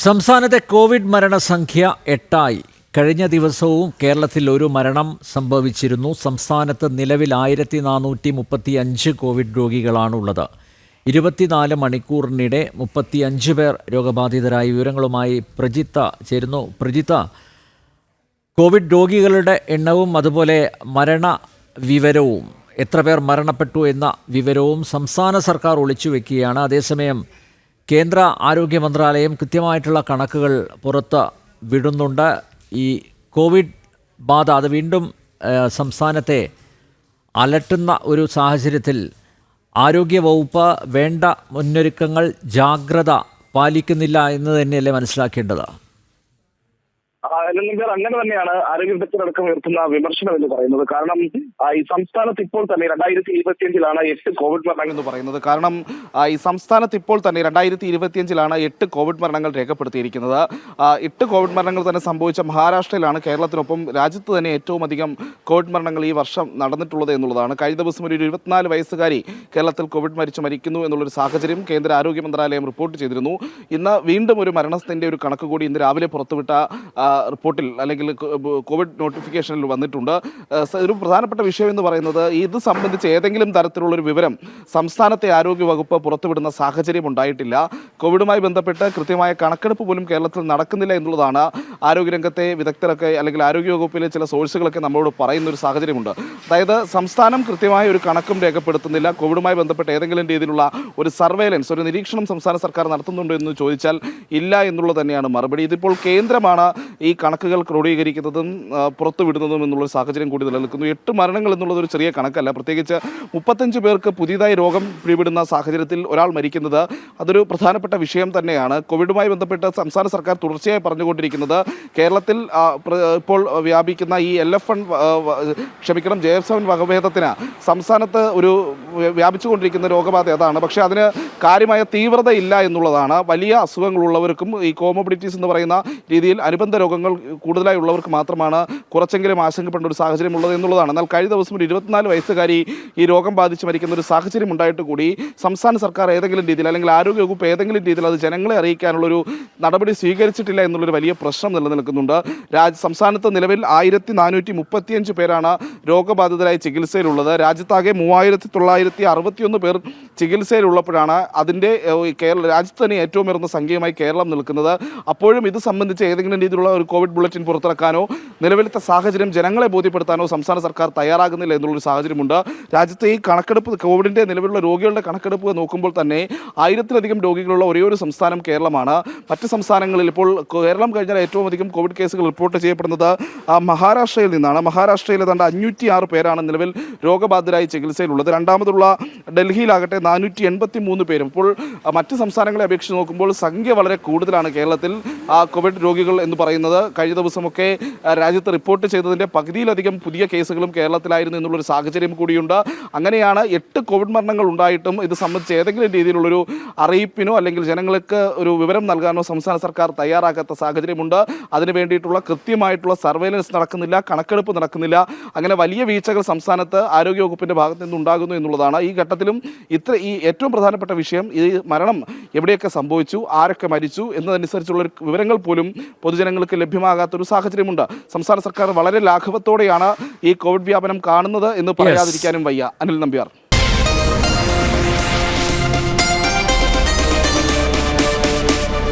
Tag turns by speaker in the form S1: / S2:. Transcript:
S1: സംസ്ഥാനത്തെ കോവിഡ് മരണസംഖ്യ 8 കഴിഞ്ഞ ദിവസവും കേരളത്തിൽ ഒരു മരണം സംഭവിച്ചിരുന്നു. സംസ്ഥാനത്ത് നിലവിൽ 1435 കോവിഡ് രോഗികളാണുള്ളത്. 24 മണിക്കൂറിനിടെ 35 പേർ രോഗബാധിതരായ. വിവരങ്ങളുമായി പ്രജിത്ത ചേരുന്നു. പ്രജിത്ത, കോവിഡ് രോഗികളുടെ എണ്ണവും അതുപോലെ മരണ വിവരവും, എത്ര പേർ മരണപ്പെട്ടു എന്ന വിവരവും സംസ്ഥാന സർക്കാർ ഒളിച്ചുവെക്കുകയാണ്. അതേസമയം കേന്ദ്ര ആരോഗ്യ മന്ത്രാലയം കൃത്യമായിട്ടുള്ള കണക്കുകൾ പുറത്ത് വിടുന്നുണ്ട്. ഈ കോവിഡ് ബാധ അത് വീണ്ടും സംസ്ഥാനത്തെ അലട്ടുന്ന ഒരു സാഹചര്യത്തിൽ ആരോഗ്യ വകുപ്പ് വേണ്ട മുന്നൊരുക്കങ്ങൾ, ജാഗ്രത പാലിക്കുന്നില്ല എന്ന് തന്നെയല്ലേ മനസ്സിലാക്കേണ്ടത്?
S2: അങ്ങനെ തന്നെയാണ് ആരോഗ്യ വിദഗ്ധരടക്കം ഉയർത്തുന്ന വിമർശനം എന്ന് പറയുന്നത്. കാരണം ഈ സംസ്ഥാനത്ത് ഇപ്പോൾ തന്നെ 2025 8 കോവിഡ് മരണങ്ങൾ എന്ന് പറയുന്നത്. കാരണം ഈ സംസ്ഥാനത്ത് ഇപ്പോൾ തന്നെ 2025 8 കോവിഡ് മരണങ്ങൾ രേഖപ്പെടുത്തിയിരിക്കുന്നത്. 8 കോവിഡ് മരണങ്ങൾ തന്നെ സംഭവിച്ച മഹാരാഷ്ട്രയിലാണ് കേരളത്തിനൊപ്പം രാജ്യത്ത് തന്നെ ഏറ്റവും അധികം കോവിഡ് മരണങ്ങൾ ഈ വർഷം നടന്നിട്ടുള്ളത് എന്നുള്ളതാണ്. കഴിഞ്ഞ ദിവസം ഒരു 24 വയസ്സുകാരി കേരളത്തിൽ കോവിഡ് മരിക്കുന്നു എന്നുള്ളൊരു സാഹചര്യം കേന്ദ്ര ആരോഗ്യ മന്ത്രാലയം റിപ്പോർട്ട് ചെയ്തിരുന്നു. ഇന്ന് വീണ്ടും ഒരു മരണത്തിൻ്റെ ഒരു കണക്ക് കൂടി ഇന്ന് രാവിലെ പുറത്തുവിട്ട റിപ്പോർട്ടിൽ അല്ലെങ്കിൽ കോവിഡ് നോട്ടിഫിക്കേഷനിൽ വന്നിട്ടുണ്ട്. ഒരു പ്രധാനപ്പെട്ട വിഷയം എന്ന് പറയുന്നത്, ഇത് സംബന്ധിച്ച് ഏതെങ്കിലും തരത്തിലുള്ളൊരു വിവരം സംസ്ഥാനത്തെ ആരോഗ്യ വകുപ്പ് പുറത്തുവിടുന്ന സാഹചര്യം ഉണ്ടായിട്ടില്ല. കോവിഡുമായി ബന്ധപ്പെട്ട് കൃത്യമായ കണക്കെടുപ്പ് പോലും കേരളത്തിൽ നടക്കുന്നില്ല എന്നുള്ളതാണ് ആരോഗ്യരംഗത്തെ വിദഗ്ധരൊക്കെ അല്ലെങ്കിൽ ആരോഗ്യ വകുപ്പിലെ ചില സോഴ്സുകളൊക്കെ നമ്മളോട് പറയുന്ന ഒരു സാഹചര്യമുണ്ട്. അതായത് സംസ്ഥാനം കൃത്യമായ ഒരു കണക്കും രേഖപ്പെടുത്തുന്നില്ല. കോവിഡുമായി ബന്ധപ്പെട്ട് ഏതെങ്കിലും രീതിയിലുള്ള ഒരു സർവൈലൻസ്, ഒരു നിരീക്ഷണം സംസ്ഥാന സർക്കാർ നടത്തുന്നുണ്ടോ എന്ന് ചോദിച്ചാൽ ഇല്ല എന്നുള്ളത് തന്നെയാണ് മറുപടി. ഇതിപ്പോൾ കേന്ദ്രമാണ് ഈ കണക്കുകൾ ക്രോഡീകരിക്കുന്നതും പുറത്തുവിടുന്നതും എന്നുള്ള സാഹചര്യം കൂടി നിലനിൽക്കുന്നു. 8 മരണങ്ങൾ എന്നുള്ളത് ഒരു ചെറിയ കണക്കല്ല. പ്രത്യേകിച്ച് 35 പേർക്ക് പുതിയതായി രോഗം പിടിപെടുന്ന സാഹചര്യത്തിൽ ഒരാൾ മരിക്കുന്നത് അതൊരു പ്രധാനപ്പെട്ട വിഷയം തന്നെയാണ്. കോവിഡുമായി ബന്ധപ്പെട്ട് സംസ്ഥാന സർക്കാർ തുടർച്ചയായി പറഞ്ഞുകൊണ്ടിരിക്കുന്നത്, കേരളത്തിൽ ഇപ്പോൾ വ്യാപിക്കുന്ന ഈ JF7 വകഭേദത്തിന് സംസ്ഥാനത്ത് ഒരു വ്യാപിച്ചുകൊണ്ടിരിക്കുന്ന രോഗബാധ അതാണ്. പക്ഷേ അതിന് കാര്യമായ തീവ്രത ഇല്ല എന്നുള്ളതാണ്. വലിയ അസുഖങ്ങളുള്ളവർക്കും ഈ കോമോബിഡിറ്റീസ് എന്ന് പറയുന്ന രീതിയിൽ അനുബന്ധ രോഗങ്ങൾ കൂടുതലായി ഉള്ളവർക്ക് മാത്രമാണ് കുറച്ചെങ്കിലും ആശങ്കപ്പെടേണ്ട ഒരു സാഹചര്യം ഉള്ളത് എന്നുള്ളതാണ്. എന്നാൽ കഴിഞ്ഞ ദിവസം ഒരു 24 വയസ്സുകാരി ഈ രോഗം ബാധിച്ച് മരിക്കുന്ന ഒരു സാഹചര്യം ഉണ്ടായിട്ട് കൂടി സംസ്ഥാന സർക്കാർ ഏതെങ്കിലും രീതിയിൽ അല്ലെങ്കിൽ ആരോഗ്യവകുപ്പ് ഏതെങ്കിലും രീതിയിൽ അത് ജനങ്ങളെ അറിയിക്കാനുള്ളൊരു നടപടി സ്വീകരിച്ചിട്ടില്ല എന്നുള്ളൊരു വലിയ പ്രശ്നം നിലനിൽക്കുന്നുണ്ട്. സംസ്ഥാനത്ത് നിലവിൽ 1435 പേരാണ് രോഗബാധിതരായി ചികിത്സയിലുള്ളത്. രാജ്യത്താകെ 3961 പേർ ചികിത്സയിലുള്ളപ്പോഴാണ് അതിൻ്റെ രാജ്യത്ത് തന്നെ ഏറ്റവും ഉയർന്ന സംഖ്യയുമായി കേരളം നിൽക്കുന്നത്. അപ്പോഴും ഇത് സംബന്ധിച്ച് ഏതെങ്കിലും രീതിയിലുള്ള ഒരു കോവിഡ് ബുള്ളറ്റിൻ പുറത്തിറക്കാനോ നിലവിലത്തെ സാഹചര്യം ജനങ്ങളെ ബോധ്യപ്പെടുത്താനോ സംസ്ഥാന സർക്കാർ തയ്യാറാകുന്നില്ല എന്നുള്ളൊരു സാഹചര്യമുണ്ട്. രാജ്യത്തെ ഈ കണക്കെടുപ്പ്, കോവിഡിൻ്റെ നിലവിലുള്ള രോഗികളുടെ കണക്കെടുപ്പ് നോക്കുമ്പോൾ തന്നെ 1000-ലധികം രോഗികളുള്ള ഒരേയൊരു സംസ്ഥാനം കേരളമാണ്. മറ്റ് സംസ്ഥാനങ്ങളിൽ ഇപ്പോൾ കേരളം കഴിഞ്ഞാൽ ഏറ്റവും അധികം കോവിഡ് കേസുകൾ റിപ്പോർട്ട് ചെയ്യപ്പെടുന്നത് മഹാരാഷ്ട്രയിൽ നിന്നാണ്. മഹാരാഷ്ട്രയിൽ ഏതാണ്ട് 506 പേരാണ് നിലവിൽ രോഗബാധിതരായി ചികിത്സയിലുള്ളത്. രണ്ടാമതുള്ള ഡൽഹിയിലാകട്ടെ 483 പേരും. ഇപ്പോൾ മറ്റ് സംസ്ഥാനങ്ങളെ അപേക്ഷിച്ച് നോക്കുമ്പോൾ സംഖ്യ വളരെ കൂടുതലാണ് കേരളത്തിൽ കോവിഡ് രോഗികൾ എന്ന് പറയുന്നത്. കഴിഞ്ഞ ദിവസമൊക്കെ രാജ്യത്ത് റിപ്പോർട്ട് ചെയ്തതിൻ്റെ പകുതിയിലധികം പുതിയ കേസുകളും കേരളത്തിലായിരുന്നു എന്നുള്ളൊരു സാഹചര്യം കൂടിയുണ്ട്. അങ്ങനെയാണ് 8 കോവിഡ് മരണങ്ങൾ ഉണ്ടായിട്ടും ഇത് സംബന്ധിച്ച് ഏതെങ്കിലും രീതിയിലുള്ളൊരു അറിയിപ്പിനോ അല്ലെങ്കിൽ ജനങ്ങൾക്ക് ഒരു വിവരം നൽകാനോ സംസ്ഥാന സർക്കാർ തയ്യാറാക്കാത്ത സാഹചര്യമുണ്ട്. അതിനു വേണ്ടിയിട്ടുള്ള കൃത്യമായിട്ടുള്ള സർവൈലൻസ് നടക്കുന്നില്ല, കണക്കെടുപ്പ് നടക്കുന്നില്ല. അങ്ങനെ വലിയ വീഴ്ചകൾ സംസ്ഥാനത്ത് ആരോഗ്യവകുപ്പിൻ്റെ ഭാഗത്ത് നിന്നുണ്ടാകുന്നു എന്നുള്ളതാണ്. ഈ ഘട്ടത്തിലും ഈ ഏറ്റവും പ്രധാനപ്പെട്ട വിഷയം, ഈ മരണം എവിടെയൊക്കെ സംഭവിച്ചു, ആരൊക്കെ മരിച്ചു എന്നതനുസരിച്ചുള്ള വിവരങ്ങൾ പോലും പൊതുജനങ്ങൾക്ക് ലഭ്യമാകാത്തൊരു സാഹചര്യമുണ്ട്. സംസ്ഥാന സർക്കാർ വളരെ ലാഘവത്തോടെയാണ് ഈ കോവിഡ് വ്യാപനം കാണുന്നത് എന്ന് പറയാതിരിക്കാനും വയ്യ. അനിൽ നമ്പ്യാർ.